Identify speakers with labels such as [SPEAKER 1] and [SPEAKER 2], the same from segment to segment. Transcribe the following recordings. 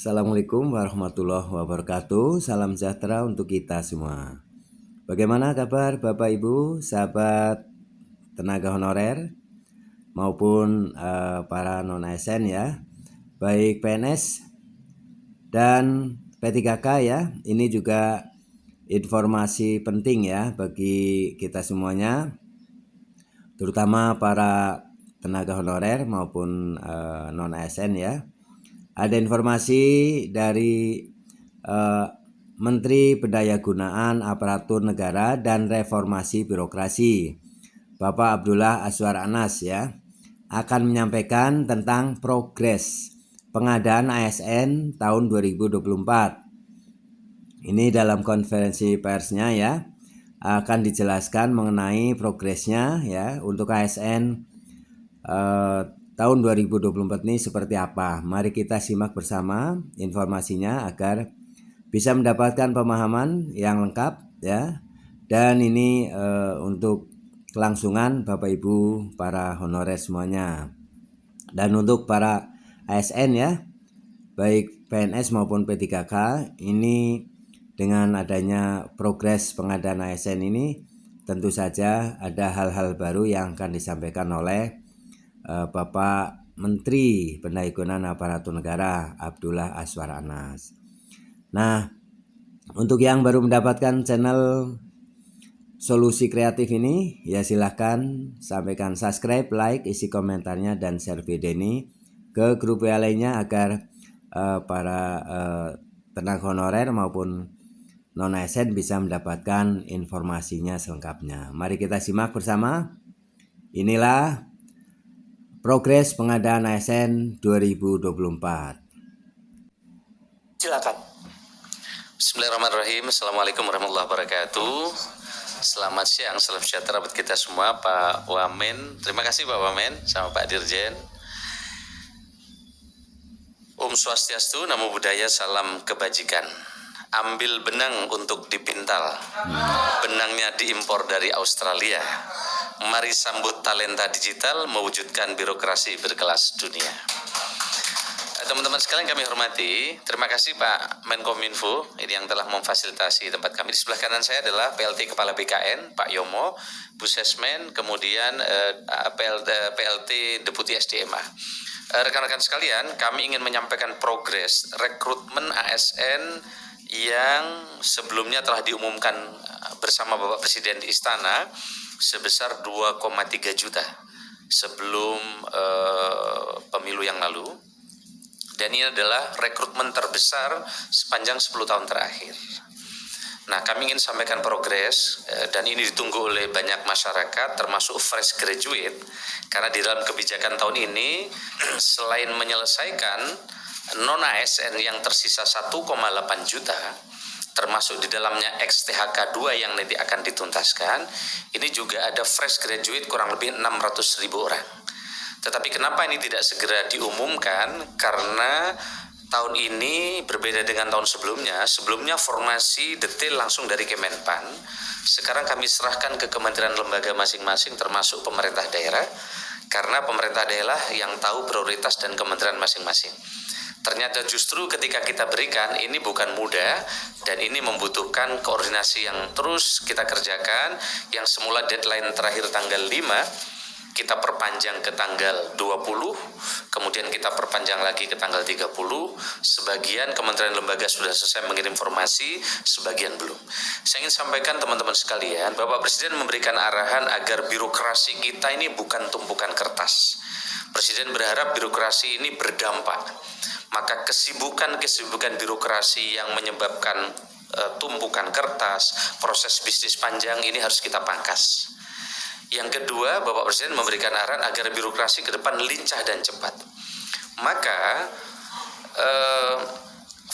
[SPEAKER 1] Assalamualaikum warahmatullahi wabarakatuh. Salam sejahtera untuk kita semua. Bagaimana kabar Bapak Ibu, sahabat tenaga honorer maupun para non ASN ya, baik PNS dan P3K ya. Ini juga informasi penting ya bagi kita semuanya, terutama para tenaga honorer maupun non ASN ya. Ada informasi dari Menteri Pendayagunaan Aparatur Negara dan Reformasi Birokrasi, Bapak Abdullah Azwar Anas ya, akan menyampaikan tentang progres pengadaan ASN tahun 2024. Ini dalam konferensi persnya ya, akan dijelaskan mengenai progresnya ya untuk ASN tahun 2024 ini seperti apa. Mari kita simak bersama informasinya agar bisa mendapatkan pemahaman yang lengkap ya. Dan ini untuk kelangsungan Bapak Ibu para honorer semuanya. Dan untuk para ASN ya, baik PNS maupun P3K, ini dengan adanya progres pengadaan ASN ini tentu saja ada hal-hal baru yang akan disampaikan oleh Bapak Menteri Pendayagunaan Aparatur Negara Abdullah Azwar Anas. Nah, untuk yang baru mendapatkan channel Solusi Kreatif ini, ya silahkan sampaikan subscribe, like, isi komentarnya, dan share video ini ke grup WA lainnya agar para tenaga honorer maupun non ASN bisa mendapatkan informasinya selengkapnya. Mari kita simak bersama. Inilah progres pengadaan ASN 2024.
[SPEAKER 2] Silakan. Bismillahirrahmanirrahim. Assalamualaikum warahmatullahi wabarakatuh. Selamat siang, salam sejahtera buat kita semua, Pak Wamen. Terima kasih Pak Wamen sama Pak Dirjen. Om Swastiastu, Namo Buddhaya, salam kebajikan. Ambil benang untuk dipintal. Benangnya diimpor dari Australia. Mari sambut talenta digital, mewujudkan birokrasi berkelas dunia. Teman-teman sekalian kami hormati, terima kasih Pak Menkominfo ini yang telah memfasilitasi tempat kami. Di sebelah kanan saya adalah PLT Kepala BKN, Pak Yomo, Busesmen, kemudian PLT Deputi SDMA. Rekan-rekan sekalian, kami ingin menyampaikan progres rekrutmen ASN yang sebelumnya telah diumumkan bersama Bapak Presiden di Istana sebesar 2,3 juta sebelum pemilu yang lalu. Dan ini adalah rekrutmen terbesar sepanjang 10 tahun terakhir. Nah, kami ingin sampaikan progres dan ini ditunggu oleh banyak masyarakat termasuk fresh graduate, karena di dalam kebijakan tahun ini selain menyelesaikan non ASN yang tersisa 1,8 juta, termasuk di dalamnya XTHK 2 yang nanti akan dituntaskan, ini juga ada fresh graduate kurang lebih 600.000 orang. Tetapi kenapa ini tidak segera diumumkan? Karena tahun ini berbeda dengan tahun sebelumnya. Sebelumnya formasi detail langsung dari Kemenpan. Sekarang kami serahkan ke kementerian lembaga masing-masing termasuk pemerintah daerah. Karena pemerintah daerah yang tahu prioritas dan kementerian masing-masing. Ternyata justru ketika kita berikan ini bukan mudah dan ini membutuhkan koordinasi yang terus kita kerjakan. Yang semula deadline terakhir tanggal 5, kita perpanjang ke tanggal 20, kemudian kita perpanjang lagi ke tanggal 30. Sebagian kementerian lembaga sudah selesai mengirim informasi, sebagian belum. Saya ingin sampaikan teman-teman sekalian, Bapak Presiden memberikan arahan agar birokrasi kita ini bukan tumpukan kertas. Presiden berharap birokrasi ini berdampak. Maka kesibukan birokrasi yang menyebabkan tumpukan kertas, proses bisnis panjang ini harus kita pangkas. Yang kedua, Bapak Presiden memberikan arahan agar birokrasi ke depan lincah dan cepat. Maka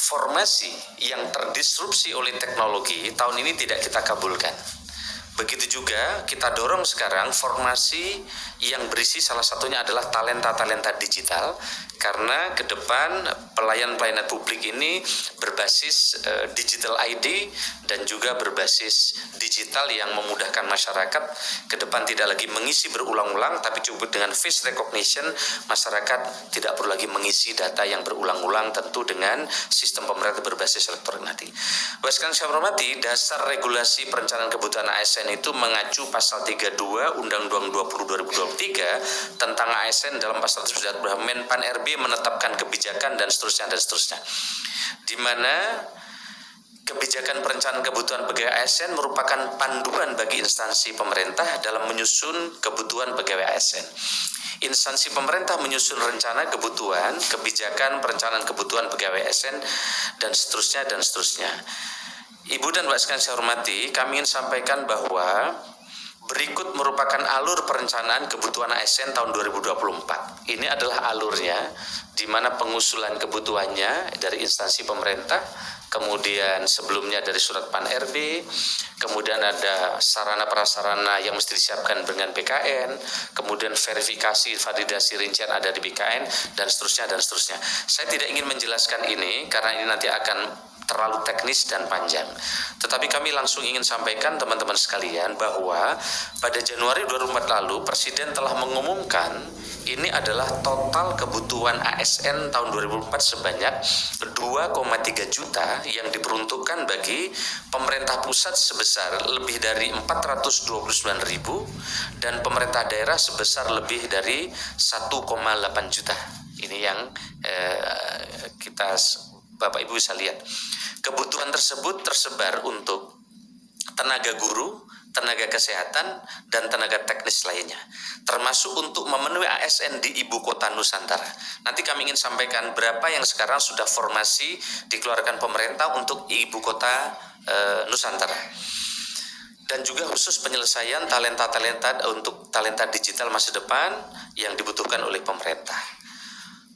[SPEAKER 2] formasi yang terdisrupsi oleh teknologi tahun ini tidak kita kabulkan. Begitu juga kita dorong sekarang formasi yang berisi salah satunya adalah talenta-talenta digital Karena ke depan pelayanan publik ini berbasis digital ID dan juga berbasis digital yang memudahkan masyarakat. Ke depan tidak lagi mengisi berulang-ulang, tapi cukup dengan face recognition, masyarakat tidak perlu lagi mengisi data yang berulang-ulang, tentu dengan sistem pemerintah berbasis elektronik nanti. Bapak sekalian saya hormati, dasar regulasi perencanaan kebutuhan ASN itu mengacu pasal 32 Undang-Undang 20 2023 tentang ASN dalam pasal tersebut bahwa Menpan RB menetapkan kebijakan dan seterusnya, di mana kebijakan perencanaan kebutuhan pegawai ASN merupakan panduan bagi instansi pemerintah dalam menyusun kebutuhan pegawai ASN. Instansi pemerintah menyusun rencana kebutuhan, kebijakan perencanaan kebutuhan pegawai ASN, dan seterusnya. Ibu dan Bapak sekalian saya hormati, kami ingin sampaikan bahwa berikut merupakan alur perencanaan kebutuhan ASN tahun 2024. Ini adalah alurnya, di mana pengusulan kebutuhannya dari instansi pemerintah, kemudian sebelumnya dari surat Pan RB, kemudian ada sarana prasarana yang mesti disiapkan dengan BKN, kemudian verifikasi, validasi rincian ada di BKN, dan seterusnya. Saya tidak ingin menjelaskan ini karena ini nanti akan terlalu teknis dan panjang. Tetapi kami langsung ingin sampaikan teman-teman sekalian bahwa pada Januari 2004 lalu Presiden telah mengumumkan ini adalah total kebutuhan ASN tahun 2004 sebanyak 2,3 juta yang diperuntukkan bagi pemerintah pusat sebesar lebih dari 429.000 dan pemerintah daerah sebesar lebih dari 1,8 juta. Ini yang kita Bapak Ibu bisa lihat. Kebutuhan tersebut tersebar untuk tenaga guru, tenaga kesehatan, dan tenaga teknis lainnya, termasuk untuk memenuhi ASN di Ibu Kota Nusantara. Nanti kami ingin sampaikan berapa yang sekarang sudah formasi dikeluarkan pemerintah untuk Ibu Kota Nusantara. Dan juga khusus penyelesaian talenta-talenta untuk talenta digital masa depan yang dibutuhkan oleh pemerintah.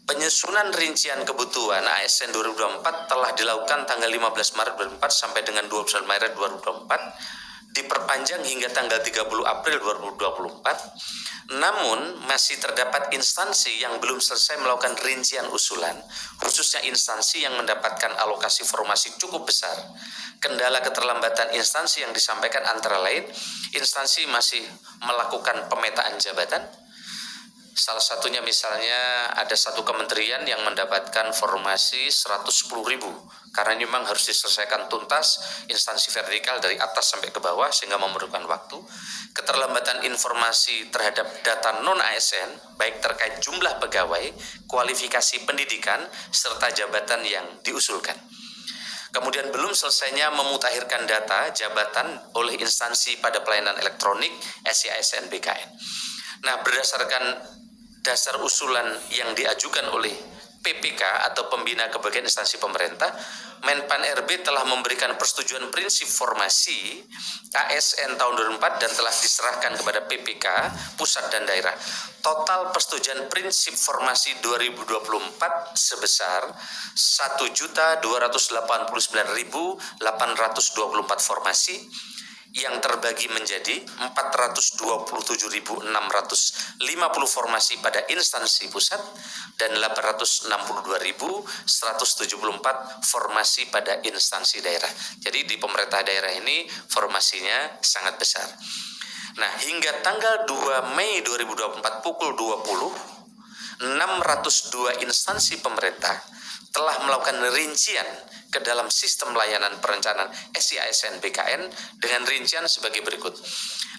[SPEAKER 2] Penyusunan rincian kebutuhan ASN 2024 telah dilakukan tanggal 15 Maret 2024 sampai dengan 29 Maret 2024, diperpanjang hingga tanggal 30 April 2024. Namun masih terdapat instansi yang belum selesai melakukan rincian usulan, khususnya instansi yang mendapatkan alokasi formasi cukup besar. Kendala keterlambatan instansi yang disampaikan antara lain, instansi masih melakukan pemetaan jabatan. Salah satunya misalnya ada satu kementerian yang mendapatkan formasi 110.000 karena ini memang harus diselesaikan tuntas instansi vertikal dari atas sampai ke bawah sehingga memerlukan waktu. Keterlambatan informasi terhadap data non-ASN baik terkait jumlah pegawai, kualifikasi pendidikan, serta jabatan yang diusulkan. Kemudian belum selesainya memutakhirkan data jabatan oleh instansi pada pelayanan elektronik SIASN BKN. Nah, berdasarkan dasar usulan yang diajukan oleh PPK atau Pembina Kebagian Instansi Pemerintah, Menpan RB telah memberikan persetujuan prinsip formasi ASN tahun 2004 dan telah diserahkan kepada PPK pusat dan daerah. Total persetujuan prinsip formasi 2024 sebesar 1.289.824 formasi yang terbagi menjadi 427.650 formasi pada instansi pusat dan 862.174 formasi pada instansi daerah. Jadi di pemerintah daerah ini formasinya sangat besar. Nah, hingga tanggal 2 Mei 2024 pukul 20, 602 instansi pemerintah telah melakukan rincian ke dalam sistem layanan perencanaan SIASN BKN dengan rincian sebagai berikut.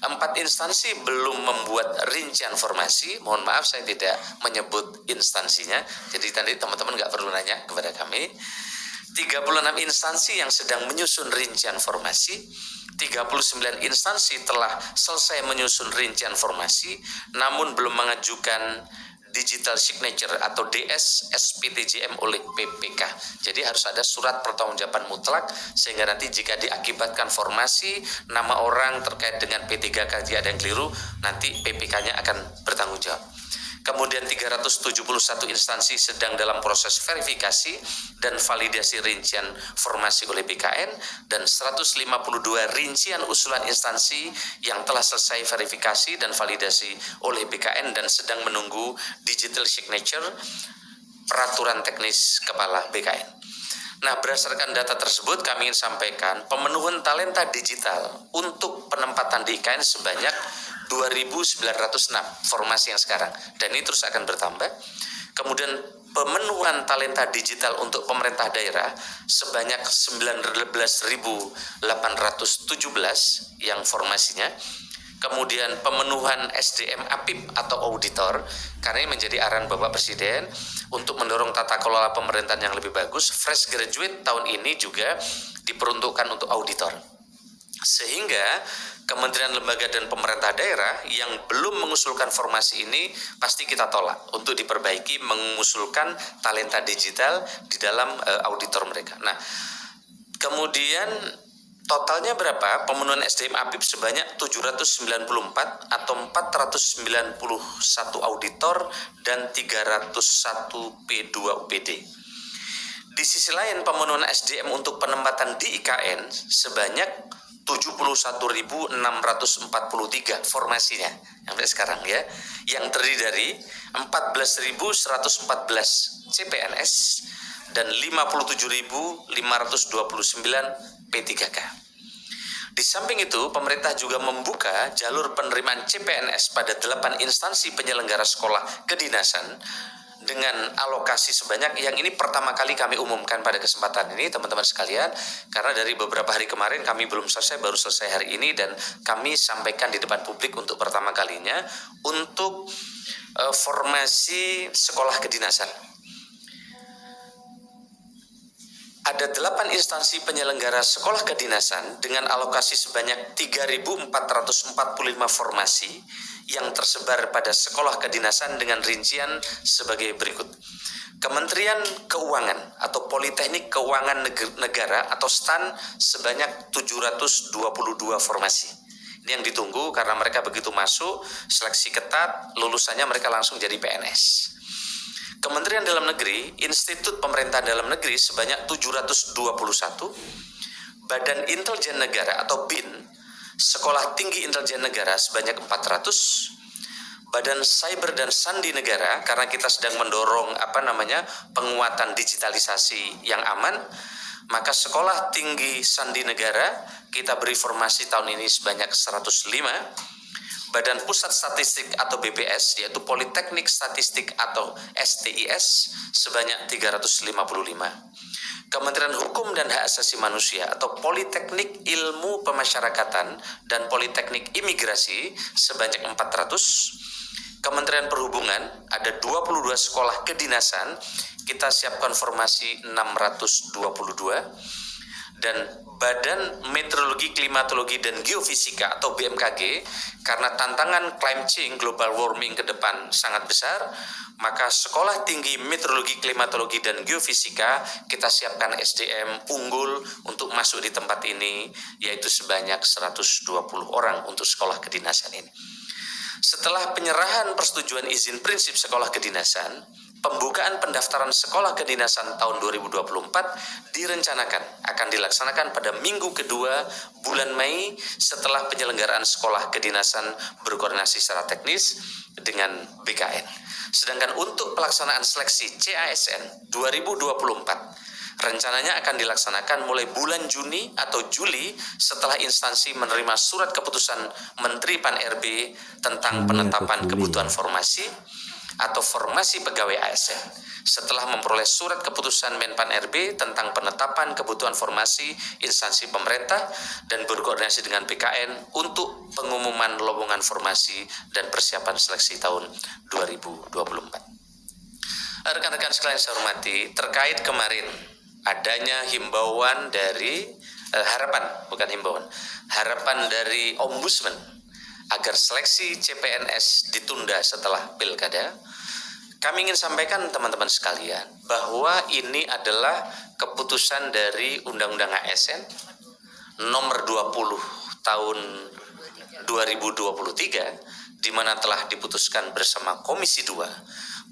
[SPEAKER 2] 4 instansi belum membuat rincian formasi, mohon maaf saya tidak menyebut instansinya, jadi tadi teman-teman nggak perlu nanya kepada kami. 36 instansi yang sedang menyusun rincian formasi, 39 instansi telah selesai menyusun rincian formasi, namun belum mengajukan digital signature atau DS SPTJM oleh PPK. Jadi harus ada surat pertanggungjawaban mutlak sehingga nanti jika diakibatkan formasi nama orang terkait dengan P3K ada yang keliru, nanti PPK-nya akan bertanggung jawab. Kemudian 371 instansi sedang dalam proses verifikasi dan validasi rincian formasi oleh BKN dan 152 rincian usulan instansi yang telah selesai verifikasi dan validasi oleh BKN dan sedang menunggu digital signature Peraturan Teknis Kepala BKN. Nah, berdasarkan data tersebut kami ingin sampaikan pemenuhan talenta digital untuk penempatan di IKN sebanyak 2.906 formasi yang sekarang, dan ini terus akan bertambah. Kemudian pemenuhan talenta digital untuk pemerintah daerah sebanyak 19.817 yang formasinya. Kemudian pemenuhan SDM APIP atau auditor, karena ini menjadi arahan Bapak Presiden untuk mendorong tata kelola pemerintahan yang lebih bagus. Fresh graduate tahun ini juga diperuntukkan untuk auditor. Sehingga kementerian, lembaga, dan pemerintah daerah yang belum mengusulkan formasi ini pasti kita tolak untuk diperbaiki, mengusulkan talenta digital di dalam auditor mereka. Nah, kemudian totalnya berapa? Pemenuhan SDM APIP sebanyak 794 atau 491 auditor dan 301 P2 UPD. Di sisi lain pemenuhan SDM untuk penempatan di IKN sebanyak 71.643 formasinya sampai sekarang ya, yang terdiri dari 14.114 CPNS dan 57.529 P3K. Di samping itu, pemerintah juga membuka jalur penerimaan CPNS pada 8 instansi penyelenggara sekolah kedinasan dengan alokasi sebanyak, yang ini pertama kali kami umumkan pada kesempatan ini teman-teman sekalian, karena dari beberapa hari kemarin kami belum selesai, baru selesai hari ini, dan kami sampaikan di depan publik untuk pertama kalinya untuk formasi sekolah kedinasan. Ada 8 instansi penyelenggara sekolah kedinasan dengan alokasi sebanyak 3.445 formasi yang tersebar pada sekolah kedinasan dengan rincian sebagai berikut. Kementerian Keuangan atau Politeknik Keuangan Negara atau STAN sebanyak 722 formasi. Ini yang ditunggu karena mereka begitu masuk, seleksi ketat, lulusannya mereka langsung jadi PNS. Kementerian Dalam Negeri, Institut Pemerintahan Dalam Negeri sebanyak 721, Badan Intelijen Negara atau BIN, Sekolah Tinggi Intelijen Negara sebanyak 400, Badan Cyber dan Sandi Negara, karena kita sedang mendorong penguatan digitalisasi yang aman, maka Sekolah Tinggi Sandi Negara kita beri formasi tahun ini sebanyak 105, Badan Pusat Statistik atau BPS yaitu Politeknik Statistik atau STIS sebanyak 355. Kementerian Hukum dan Hak Asasi Manusia atau Politeknik Ilmu Pemasyarakatan dan Politeknik Imigrasi sebanyak 400. Kementerian Perhubungan ada 22 sekolah kedinasan, kita siapkan formasi 622. Dan Badan Meteorologi, Klimatologi, dan Geofisika atau BMKG, karena tantangan climate change, global warming ke depan sangat besar, maka Sekolah Tinggi Meteorologi, Klimatologi, dan Geofisika kita siapkan SDM unggul untuk masuk di tempat ini, yaitu sebanyak 120 orang untuk sekolah kedinasan ini. Setelah penyerahan persetujuan izin prinsip sekolah kedinasan, pembukaan pendaftaran sekolah kedinasan tahun 2024 direncanakan akan dilaksanakan pada minggu kedua bulan Mei setelah penyelenggaraan sekolah kedinasan berkoordinasi secara teknis dengan BKN. Sedangkan untuk pelaksanaan seleksi CASN 2024 rencananya akan dilaksanakan mulai bulan Juni atau Juli setelah instansi menerima surat keputusan Menteri Pan-RB tentang penetapan kebutuhan formasi atau formasi pegawai ASN. Setelah memperoleh surat keputusan Menpan-RB tentang penetapan kebutuhan formasi instansi pemerintah dan berkoordinasi dengan BKN untuk pengumuman lowongan formasi dan persiapan seleksi tahun 2024. Rekan-rekan sekalian saya hormati, terkait kemarin adanya himbauan dari harapan dari Ombudsman agar seleksi CPNS ditunda setelah pilkada. Kami ingin sampaikan teman-teman sekalian bahwa ini adalah keputusan dari Undang-Undang ASN nomor 20 tahun 2023 di mana telah diputuskan bersama Komisi 2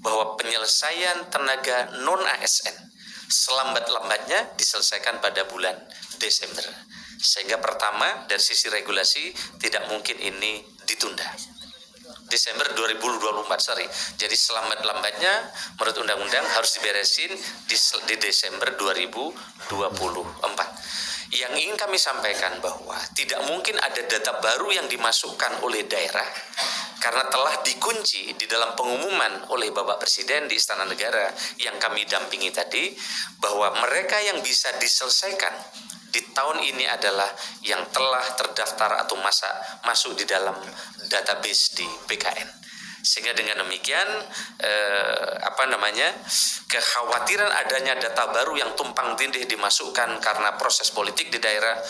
[SPEAKER 2] bahwa penyelesaian tenaga non-ASN selambat-lambatnya diselesaikan pada bulan Desember. Sehingga pertama dari sisi regulasi tidak mungkin ini ditunda. Desember 2024, sorry. Jadi selambat-lambatnya menurut undang-undang harus diberesin di Desember 2024. Yang ingin kami sampaikan bahwa tidak mungkin ada data baru yang dimasukkan oleh daerah karena telah dikunci di dalam pengumuman oleh Bapak Presiden di Istana Negara yang kami dampingi tadi, bahwa mereka yang bisa diselesaikan di tahun ini adalah yang telah terdaftar atau masuk di dalam database di BKN. Sehingga dengan demikian kekhawatiran adanya data baru yang tumpang tindih dimasukkan karena proses politik di daerah,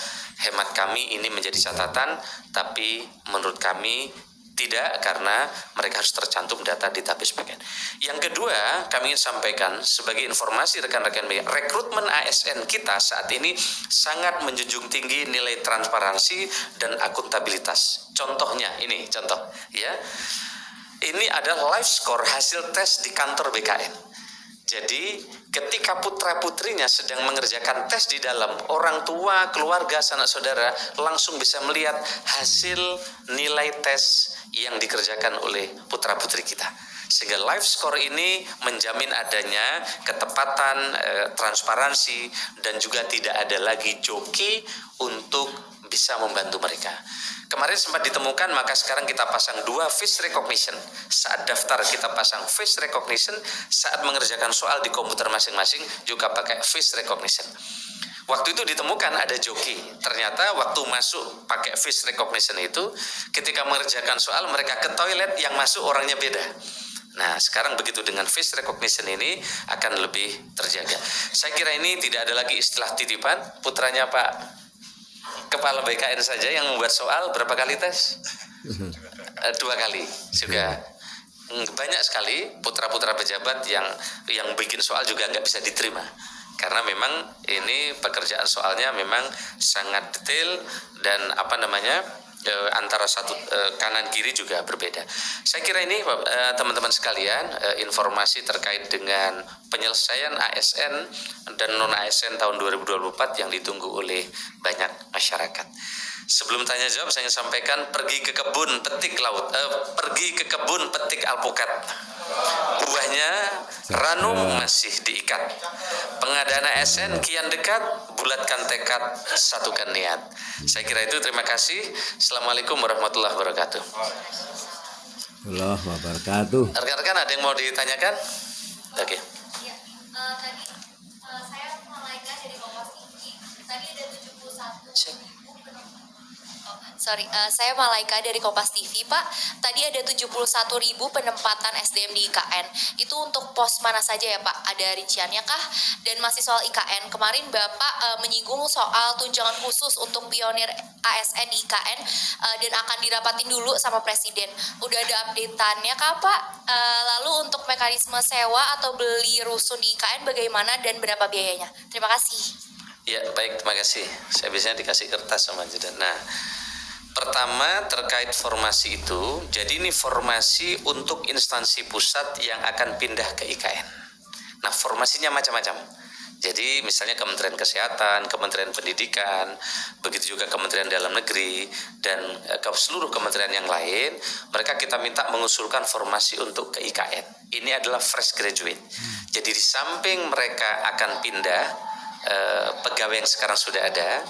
[SPEAKER 2] hemat kami ini menjadi catatan, tapi menurut kami tidak, karena mereka harus tercantum data di database BKN. Yang kedua, kami ingin sampaikan sebagai informasi rekan-rekan media, rekrutmen ASN kita saat ini sangat menjunjung tinggi nilai transparansi dan akuntabilitas. Contohnya ini, contoh ya. Ini adalah live score hasil tes di kantor BKN. Jadi ketika putra-putrinya sedang mengerjakan tes di dalam, orang tua, keluarga, sanak saudara langsung bisa melihat hasil nilai tes yang dikerjakan oleh putra-putri kita. Sehingga live score ini menjamin adanya ketepatan, transparansi, dan juga tidak ada lagi joki untuk bisa membantu mereka. Kemarin sempat ditemukan, maka sekarang kita pasang 2 face recognition. Saat daftar kita pasang face recognition, saat mengerjakan soal di komputer masing-masing juga pakai face recognition. Waktu itu ditemukan ada joki. Ternyata waktu masuk pakai face recognition itu, ketika mengerjakan soal mereka ke toilet, yang masuk orangnya beda. Nah, sekarang begitu dengan face recognition ini akan lebih terjaga. Saya kira ini tidak ada lagi istilah titipan. Putranya Pak Kepala BKN saja yang membuat soal berapa kali tes? 2 kali juga. Banyak sekali putra-putra pejabat yang bikin soal juga nggak bisa diterima. Karena memang ini pekerjaan soalnya memang sangat detail dan antara satu kanan kiri juga berbeda. Saya kira ini teman-teman sekalian, informasi terkait dengan penyelesaian ASN dan non ASN tahun 2024 yang ditunggu oleh banyak masyarakat. Sebelum tanya jawab, saya ingin sampaikan pergi ke kebun petik alpukat. Buahnya ranum masih diikat. Pengadaan ASN kian dekat, bulatkan tekad, satukan niat. Saya kira itu, terima kasih. Assalamualaikum warahmatullahi wabarakatuh.
[SPEAKER 1] Warahmatullahi wabarakatuh.
[SPEAKER 2] Rekan-rekan ada yang mau ditanyakan? Oke.
[SPEAKER 3] Ya, tadi saya Malaika dari Kompas TV. Tadi ada 71.000 saya Malaika dari Kompas TV, Pak. Tadi ada 71.000 penempatan SDM di IKN. Itu untuk pos mana saja ya, Pak? Ada rinciannya kah? Dan masih soal IKN, kemarin Bapak menyinggung soal tunjangan khusus untuk pionir ASN di IKN dan akan dirapatin dulu sama Presiden. Udah ada update-annya kah, Pak? Lalu untuk mekanisme sewa atau beli rusun di IKN bagaimana dan berapa biayanya? Terima kasih.
[SPEAKER 2] Ya, baik, terima kasih. Saya biasanya dikasih kertas sama Judan. Nah, pertama terkait formasi itu, jadi ini formasi untuk instansi pusat yang akan pindah ke IKN. Nah, formasinya macam-macam. Jadi misalnya Kementerian Kesehatan, Kementerian Pendidikan, begitu juga Kementerian Dalam Negeri, dan seluruh kementerian yang lain, mereka kita minta mengusulkan formasi untuk ke IKN. Ini adalah fresh graduate. Jadi di samping mereka akan pindah pegawai yang sekarang sudah ada,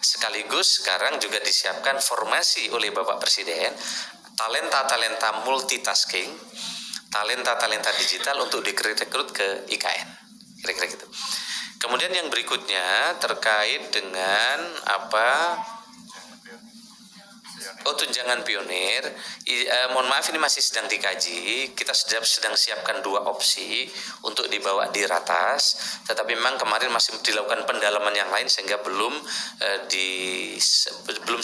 [SPEAKER 2] sekaligus sekarang juga disiapkan formasi oleh Bapak Presiden talenta-talenta multitasking, talenta-talenta digital untuk direkrut ke IKN, kira-kira gitu. Kemudian yang berikutnya terkait dengan tunjangan pionir. Mohon maaf, ini masih sedang dikaji. Kita sedang siapkan 2 opsi untuk dibawa di ratas, tetapi memang kemarin masih dilakukan pendalaman yang lain sehingga belum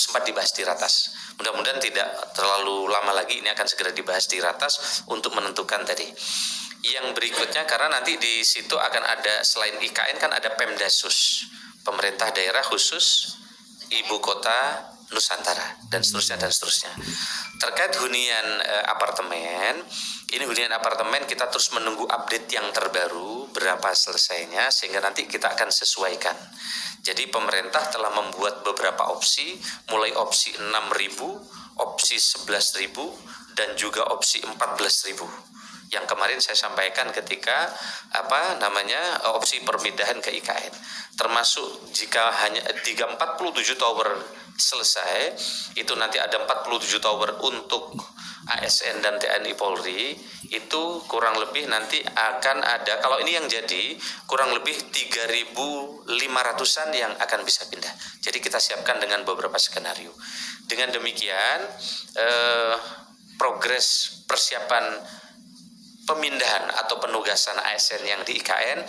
[SPEAKER 2] sempat dibahas di ratas. Mudah-mudahan tidak terlalu lama lagi ini akan segera dibahas di ratas untuk menentukan tadi. Yang berikutnya, karena nanti di situ akan ada, selain IKN kan ada Pemdasus, pemerintah daerah khusus ibu kota Nusantara, dan seterusnya. Terkait hunian apartemen, ini hunian apartemen kita terus menunggu update yang terbaru berapa selesainya, sehingga nanti kita akan sesuaikan. Jadi pemerintah telah membuat beberapa opsi, mulai opsi 6.000, opsi 11.000 dan juga opsi 14.000. Yang kemarin saya sampaikan ketika opsi perpindahan ke IKN, termasuk jika hanya 47 tower selesai, itu nanti ada 47 tower untuk ASN dan TNI Polri, itu kurang lebih nanti akan ada, kalau ini yang jadi kurang lebih 3.500-an yang akan bisa pindah. Jadi kita siapkan dengan beberapa skenario. Dengan demikian progres persiapan pemindahan atau penugasan ASN yang di IKN,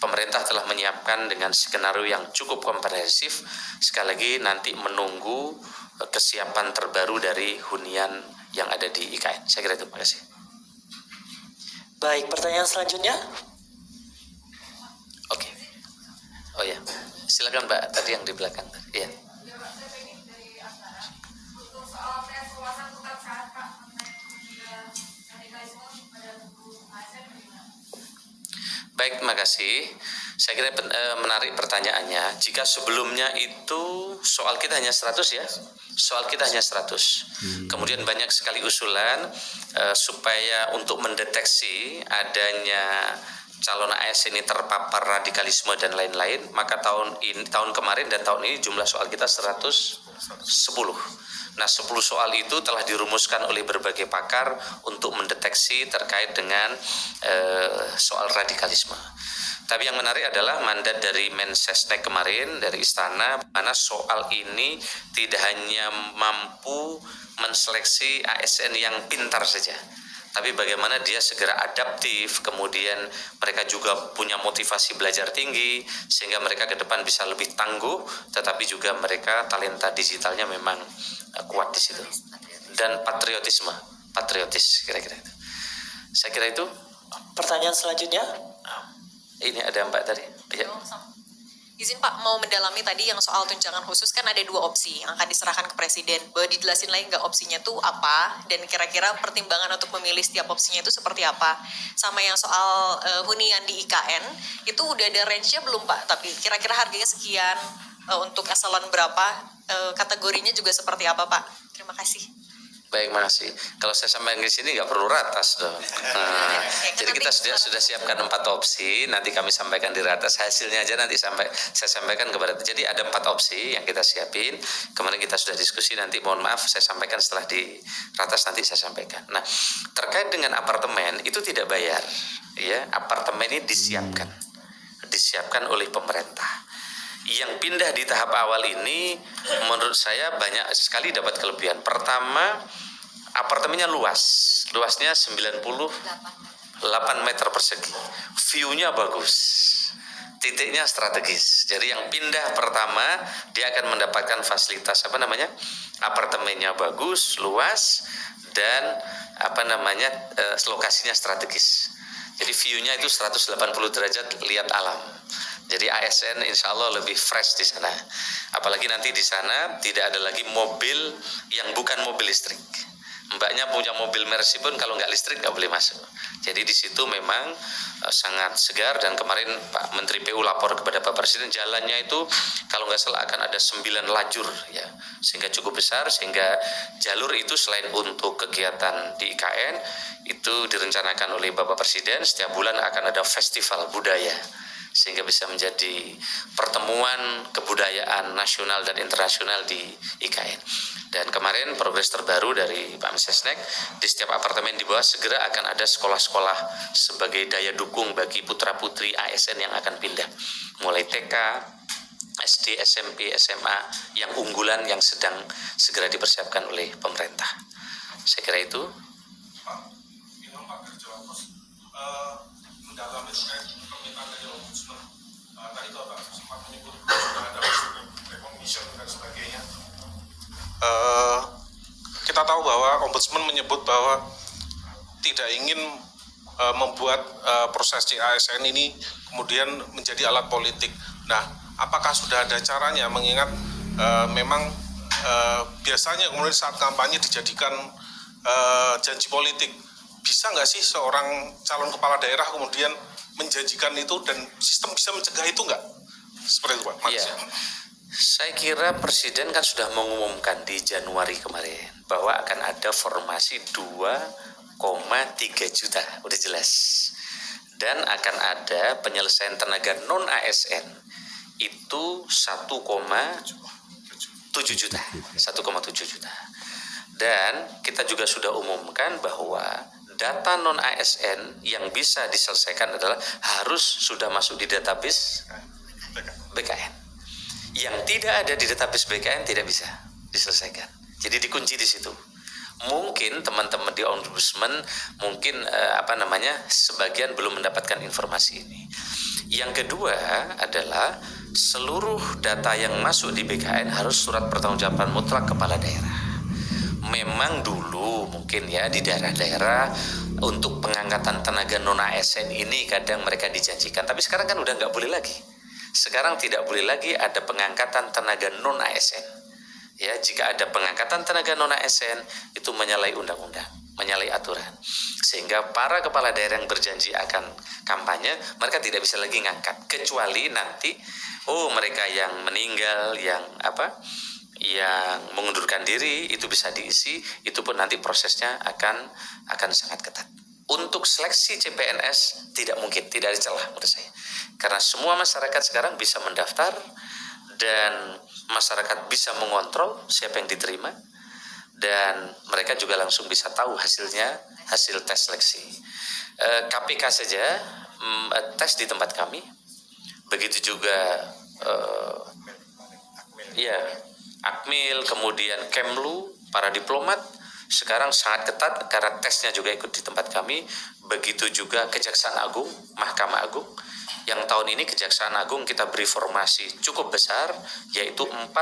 [SPEAKER 2] pemerintah telah menyiapkan dengan skenario yang cukup komprehensif. Sekali lagi nanti menunggu kesiapan terbaru dari hunian yang ada di IKN. Saya kira itu, terima kasih.
[SPEAKER 4] Baik, pertanyaan selanjutnya.
[SPEAKER 2] Oke. Oh ya, silakan Mbak, tadi yang di belakang. Iya. Baik, terima kasih. Saya kira menarik pertanyaannya. Jika sebelumnya itu soal kita hanya 100 ya, soal kita hanya 100. Kemudian banyak sekali usulan supaya untuk mendeteksi adanya calon ASN ini terpapar radikalisme dan lain-lain, maka tahun kemarin dan tahun ini jumlah soal kita 110. Nah, 10 soal itu telah dirumuskan oleh berbagai pakar untuk mendeteksi terkait dengan soal radikalisme. Tapi yang menarik adalah mandat dari Mensesnek kemarin, dari Istana, mana soal ini tidak hanya mampu menseleksi ASN yang pintar saja, tapi bagaimana dia segera adaptif, kemudian mereka juga punya motivasi belajar tinggi, sehingga mereka ke depan bisa lebih tangguh, tetapi juga mereka talenta digitalnya memang kuat di situ. Dan patriotis kira-kira itu. Saya kira itu.
[SPEAKER 4] Pertanyaan selanjutnya.
[SPEAKER 2] Ini ada Mbak tadi. Ya.
[SPEAKER 5] Izin Pak, mau mendalami tadi yang soal tunjangan khusus, kan ada 2 opsi yang akan diserahkan ke Presiden. Boleh dijelasin lagi nggak opsinya tuh apa, dan kira-kira pertimbangan untuk memilih setiap opsinya itu seperti apa? Sama yang soal hunian di IKN, itu udah ada range-nya belum Pak? Tapi kira-kira harganya sekian, untuk eselon berapa, kategorinya juga seperti apa Pak? Terima kasih.
[SPEAKER 2] Baik, makasih. Kalau saya sampaikan di sini nggak perlu ratas dong. Jadi kita sudah siapkan 4 opsi. Nanti kami sampaikan di ratas, hasilnya aja nanti saya sampaikan kepada. Jadi ada 4 opsi yang kita siapin. Kemarin kita sudah diskusi. Nanti mohon maaf saya sampaikan setelah di ratas, nanti saya sampaikan. Nah, terkait dengan apartemen itu tidak bayar. Ya, apartemen ini disiapkan oleh pemerintah. Yang pindah di tahap awal ini menurut saya banyak sekali dapat kelebihan. Pertama, apartemennya luasnya 98 meter persegi, view-nya bagus, titiknya strategis. Jadi yang pindah pertama dia akan mendapatkan fasilitas apartemennya bagus, luas, dan lokasinya strategis. Jadi view-nya itu 180 derajat lihat alam. Jadi ASN insya Allah lebih fresh di sana. Apalagi nanti di sana tidak ada lagi mobil yang bukan mobil listrik. Mbaknya punya mobil Mercy pun kalau nggak listrik nggak boleh masuk. Jadi di situ memang sangat segar, dan kemarin Pak Menteri PU lapor kepada Pak Presiden, jalannya itu kalau nggak salah akan ada 9 lajur ya, sehingga cukup besar, sehingga jalur itu selain untuk kegiatan di IKN itu direncanakan oleh Bapak Presiden setiap bulan akan ada festival budaya, sehingga bisa menjadi pertemuan kebudayaan nasional dan internasional di IKN. Dan kemarin progres terbaru dari Pak Mensesnek, di setiap apartemen di bawah segera akan ada sekolah-sekolah sebagai daya dukung bagi putra-putri ASN yang akan pindah. Mulai TK, SD, SMP, SMA yang unggulan yang sedang segera dipersiapkan oleh pemerintah. Saya kira itu.
[SPEAKER 6] Mendalami terkait permintaan dari Ombudsman. Tadi Bapak sempat menyebut ada recognition dan sebagainya. Kita tahu bahwa Ombudsman menyebut bahwa tidak ingin membuat proses CASN ini kemudian menjadi alat politik. Nah, apakah sudah ada caranya, mengingat memang biasanya kemudian saat kampanye dijadikan janji politik. Bisa nggak sih seorang calon kepala daerah kemudian menjanjikan itu dan sistem bisa mencegah itu nggak? Seperti itu Pak.
[SPEAKER 2] Iya. Saya kira Presiden kan sudah mengumumkan di Januari kemarin bahwa akan ada formasi 2,3 juta, udah jelas. Dan akan ada penyelesaian tenaga non ASN itu 1,7 juta, 1,7 juta. Dan kita juga sudah umumkan bahwa data non ASN yang bisa diselesaikan adalah harus sudah masuk di database BKN. Yang tidak ada di database BKN tidak bisa diselesaikan. Jadi dikunci di situ. Mungkin teman-teman di Ombudsman mungkin sebagian belum mendapatkan informasi ini. Yang kedua adalah seluruh data yang masuk di BKN harus surat pertanggungjawaban mutlak kepala daerah. Memang dulu mungkin ya di daerah-daerah untuk pengangkatan tenaga non ASN ini kadang mereka dijanjikan, tapi sekarang kan udah nggak boleh lagi. Sekarang tidak boleh lagi ada pengangkatan tenaga non ASN. Ya, jika ada pengangkatan tenaga non ASN itu menyalahi undang-undang, menyalahi aturan. Sehingga para kepala daerah yang berjanji akan kampanye, mereka tidak bisa lagi ngangkat kecuali nanti mereka yang meninggal, yang mengundurkan diri itu bisa diisi, itu pun nanti prosesnya akan sangat ketat. Untuk seleksi CPNS tidak mungkin, tidak ada celah menurut saya. Karena semua masyarakat sekarang bisa mendaftar dan masyarakat bisa mengontrol siapa yang diterima dan mereka juga langsung bisa tahu hasil tes seleksi. KPK saja tes di tempat kami, begitu juga Akmil, kemudian Kemlu, para diplomat sekarang sangat ketat karena tesnya juga ikut di tempat kami. Begitu juga Kejaksaan Agung, Mahkamah Agung. Yang tahun ini Kejaksaan Agung kita beri formasi cukup besar, yaitu 40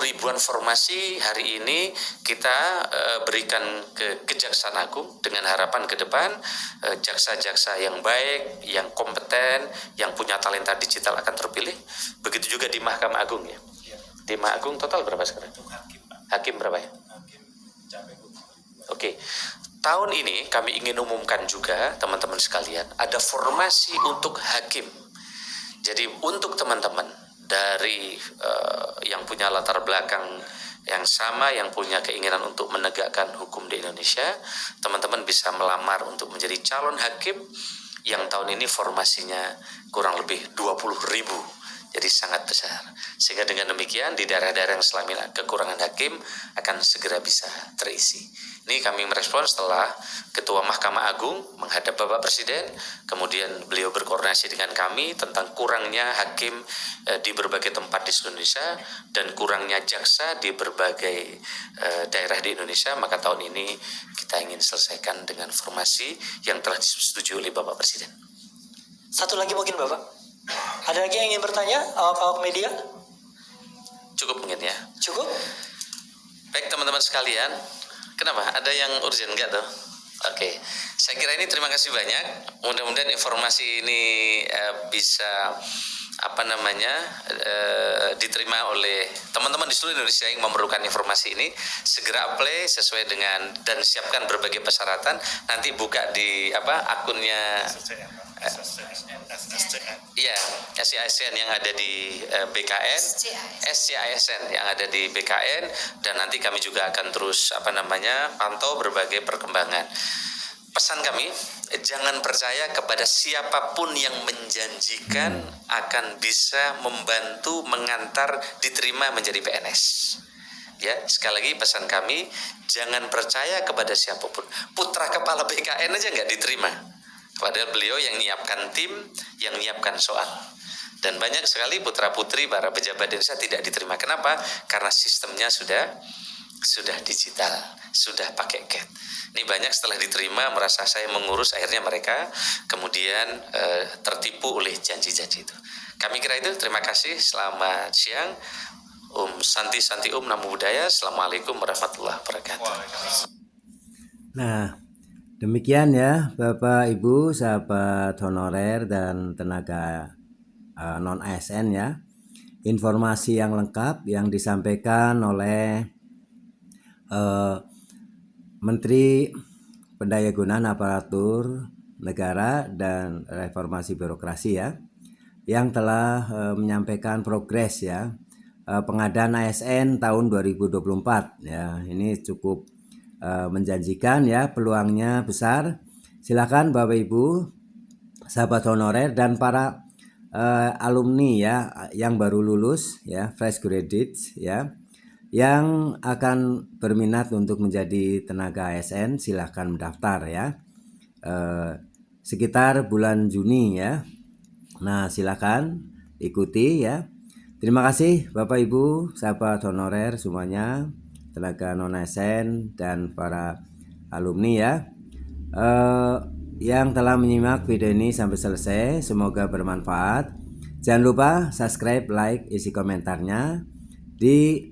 [SPEAKER 2] ribuan formasi hari ini kita berikan ke Kejaksaan Agung dengan harapan ke depan jaksa-jaksa yang baik, yang kompeten, yang punya talenta digital akan terpilih. Begitu juga di Mahkamah Agung ya. Di Mahkamah Agung total berapa sekarang? Hakim berapa ya? Oke. Tahun ini kami ingin umumkan juga teman-teman sekalian ada formasi untuk hakim. Jadi untuk teman-teman dari yang punya latar belakang yang sama, yang punya keinginan untuk menegakkan hukum di Indonesia, teman-teman bisa melamar untuk menjadi calon hakim yang tahun ini formasinya kurang lebih 20.000. Jadi sangat besar. Sehingga dengan demikian di daerah-daerah yang selama ini kekurangan hakim akan segera bisa terisi. Ini kami merespon setelah Ketua Mahkamah Agung menghadap Bapak Presiden, kemudian beliau berkoordinasi dengan kami tentang kurangnya hakim di berbagai tempat di seluruh Indonesia dan kurangnya jaksa di berbagai daerah di Indonesia. Maka tahun ini kita ingin selesaikan dengan formasi yang telah disetujui oleh Bapak Presiden.
[SPEAKER 4] Satu lagi mungkin Bapak. Ada lagi yang ingin bertanya? Awak media?
[SPEAKER 2] Cukup mungkin ya.
[SPEAKER 4] Cukup?
[SPEAKER 2] Baik teman-teman sekalian, kenapa? Ada yang urgent enggak tuh? Oke, saya kira ini terima kasih banyak. Mudah-mudahan informasi ini bisa diterima oleh teman-teman di seluruh Indonesia yang memerlukan informasi ini. Segera apply sesuai dengan dan siapkan berbagai persyaratan. Nanti buka di akunnya SCASN yang ada di BKN, SCASN yang ada di BKN, dan nanti kami juga akan terus pantau berbagai perkembangan. Pesan kami, jangan percaya kepada siapapun yang menjanjikan akan bisa membantu mengantar diterima menjadi PNS. Ya, sekali lagi pesan kami, jangan percaya kepada siapapun. Putra kepala BKN aja nggak diterima. Padahal beliau yang nyiapkan tim, yang nyiapkan soal. Dan banyak sekali putra-putri para pejabat Indonesia tidak diterima. Kenapa? Karena sistemnya sudah digital, sudah pakai CAT. Ini banyak setelah diterima merasa saya mengurus, akhirnya mereka kemudian tertipu oleh janji-janji itu. Kami kira itu, terima kasih, selamat siang. Santi Namo Buddhaya. Assalamualaikum warahmatullahi wabarakatuh.
[SPEAKER 1] Nah, demikian ya Bapak Ibu sahabat honorer dan tenaga non ASN ya. Informasi yang lengkap yang disampaikan oleh Menteri Pendayagunaan Aparatur Negara dan Reformasi Birokrasi ya, yang telah menyampaikan progres ya pengadaan ASN tahun 2024 ya. Ini cukup menjanjikan ya, peluangnya besar. Silakan Bapak Ibu, sahabat honorer dan para alumni ya yang baru lulus ya, fresh graduates ya, yang akan berminat untuk menjadi tenaga ASN, silahkan mendaftar ya. Sekitar bulan Juni ya. Nah, silakan ikuti ya. Terima kasih Bapak Ibu, sahabat honorer semuanya, tenaga non ASN dan para alumni ya, yang telah menyimak video ini sampai selesai. Semoga bermanfaat. Jangan lupa subscribe, like, isi komentarnya di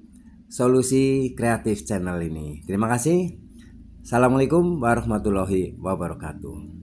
[SPEAKER 1] Solusi Kreatif channel ini. Terima kasih. Assalamualaikum warahmatullahi wabarakatuh.